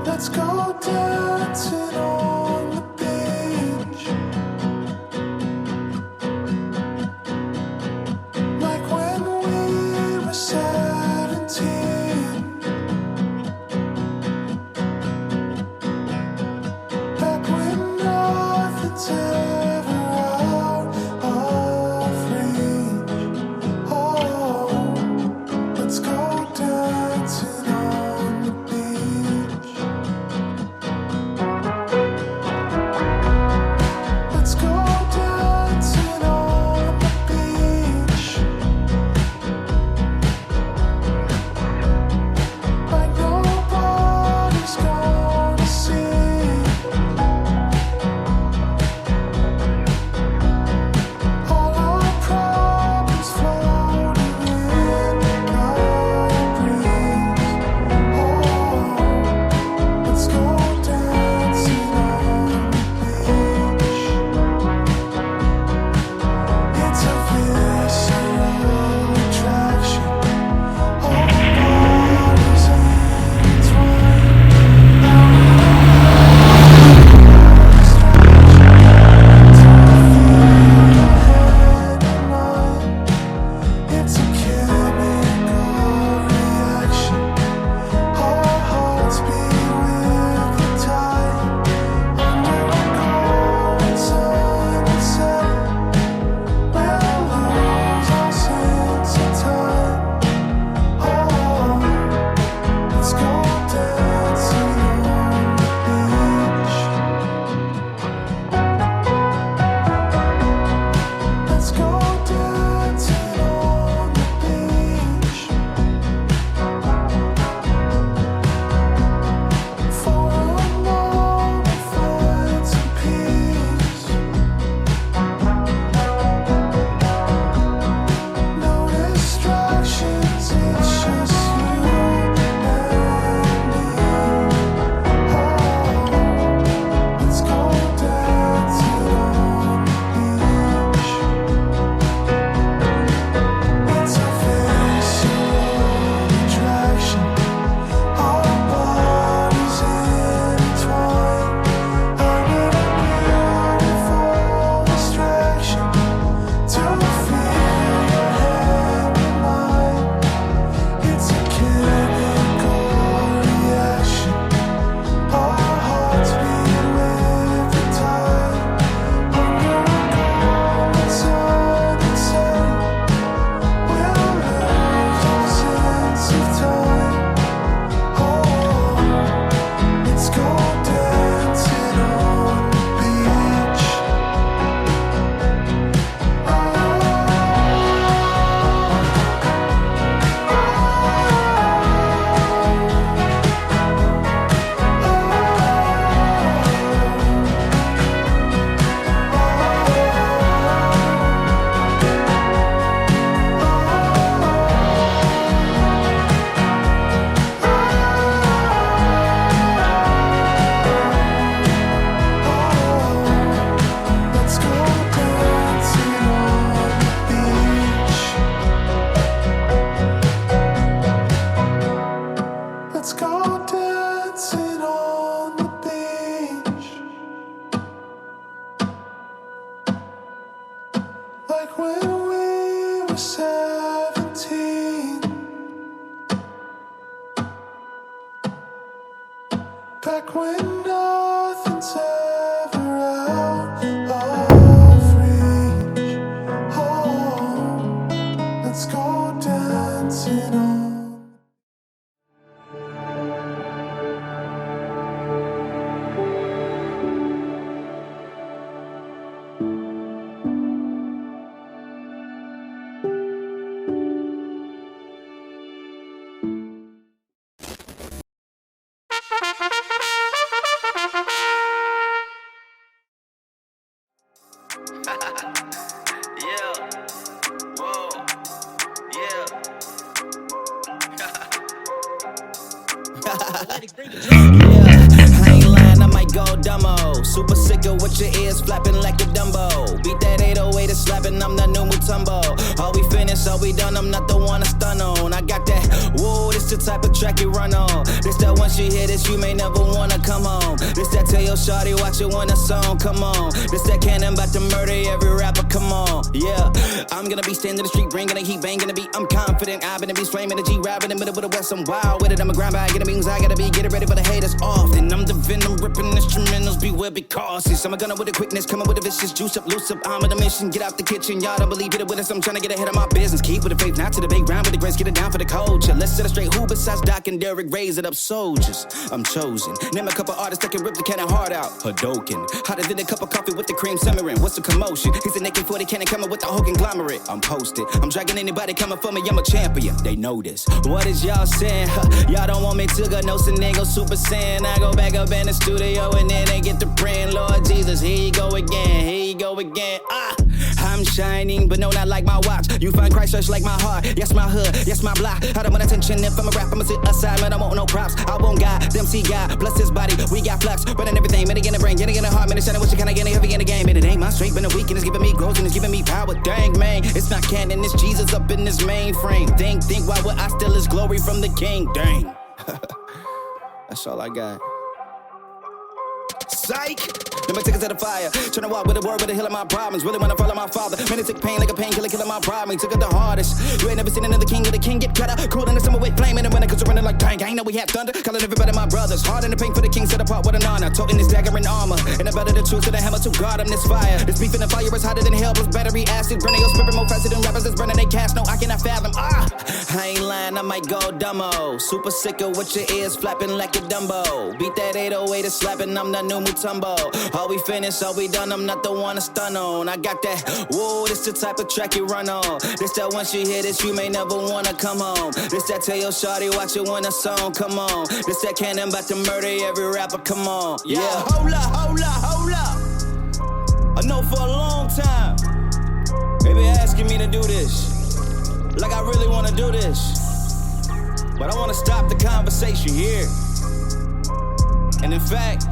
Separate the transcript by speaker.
Speaker 1: Let's go dancing on the beach, like when we were 17. Back when nothing's ever out of reach. Oh, let's go dancing on the beach. Let's go dancing on the beach, like nobody's gonna see. All our problems floating in the breeze. Oh, let's go dancing on the beach. It's a visceral attraction. All bodies intertwined. It's a chemical reaction. Our hearts beat with the tide. Under a golden sunset, we'll lose our sense of time. Oh, let's go dancing on the beach. Let's go dancing on the beach. For a moment, find some peace. No distractions, it's just you and me. Oh, let's go dancing on the beach. It's a visceral attraction. Our bodies intertwine. I need a beautiful distraction to feel your hand in mine. It's a chemical reaction. Our hearts beat with the tide. Under a golden sunset, we'll lose our sense of time. Oh, let's go dancing on the beach. Let's go dancing on the beach. Let's go dancing on the beach, like when we were 17. Back when nothing's ever out of reach. Oh, let's go dancing on.
Speaker 2: Yeah. Whoa. Yeah.
Speaker 3: Yeah, I ain't lying, I might go
Speaker 2: dumbo. Super sick of what your ears flapping like a Dumbo. Beat that 808 is slapping, I'm the new Mutombo. All we finished, all we done, I'm not the one to stun on. I got that, whoa, this the type of track you run on. This that once you hear this, you may never wanna come home. This that tell your shawty, watch it when the song come on. This that cannon about to murder every rapper, come on. Yeah, I'm gonna be standing in the street, bringing the heat, banging the beat. I'm confident, I've been the beast, flaming the G-Rap in the middle of the West. I'm wild with it, I'm a grind by, get the beans, I gotta be, get it ready for the haters off. And I'm the venom, ripping instrumentals, beware, be cautious. I'm a gunner with a quickness, coming with a vicious juice up, loose up. I'm on a mission, get out the kitchen, y'all don't believe it with us. I'm trying to get ahead of my business, keep with the faith, not to the big ground with the grace, get it down for the culture. Let's set it straight, who besides Doc and Derek, raise it up, soldiers. I'm chosen, name a couple artists that can rip the cannon hard out. Hadoken, hotter than a cup of coffee with the cream simmering. What's the commotion? He's an AK-40 cannon coming with the whole conglomerate. I'm posted, I'm dragging anybody coming for me, I'm a champion. They know this. What is y'all saying? Y'all don't want me to go no sin, go Super Saiyan. I go back up in the studio and then they get to praying, Lord Jesus, here you go again, here you go again. I'm shining, but no, not like my watch. You find Christ church like my heart. Yes, my hood, yes, my block. I don't want attention if I'm a rap, I'ma sit aside, man, I want no props. I want God, them see God, bless his body. We got flux, running everything, man, in the brain, getting in the heart, man, it's shining, what you kinda getting heavy in the game. And it ain't my strength, but the weekend is giving me growth and it's giving me power. Dang, man, it's not canon, it's Jesus up in this mainframe. Think, why would I steal his glory from the king? Dang. That's all I got. Psych! Let me take it to the fire. Trying to walk with the word, with the hill of my problems. Really wanna follow my father. Man, it took pain like a painkiller, killing my problem. He took it the hardest. You ain't never seen another king of the king get cut up. Cool in the summer with flame in the winter, cause we're running like dang. I ain't know we had thunder. Calling everybody my brothers. Hard in the pain for the king, set apart with an honor. Toting this dagger in armor. And I better the truth to the hammer to guard him this fire. This beef in the fire is hotter than hell, plus battery acid. Burning your spirit more faster than rappers that's burning they cast. No, I cannot fathom. I ain't lying, I might go dumbo. Super sick of what your ears flapping like a Dumbo. Beat that 808 is slapping, I'm the new Mutombo. All we finished, all we done, I'm not the one to stun on. I got that, whoa, this the type of track you run on. This that once you hear this, you may never wanna come home. This that tell your shawty, watch it when the song come on. This that cannon about to murder every rapper, come on. Yeah, hold up. I know for a long time, they been asking me to do this. Like I really wanna do this. But I wanna stop the conversation here. And in fact,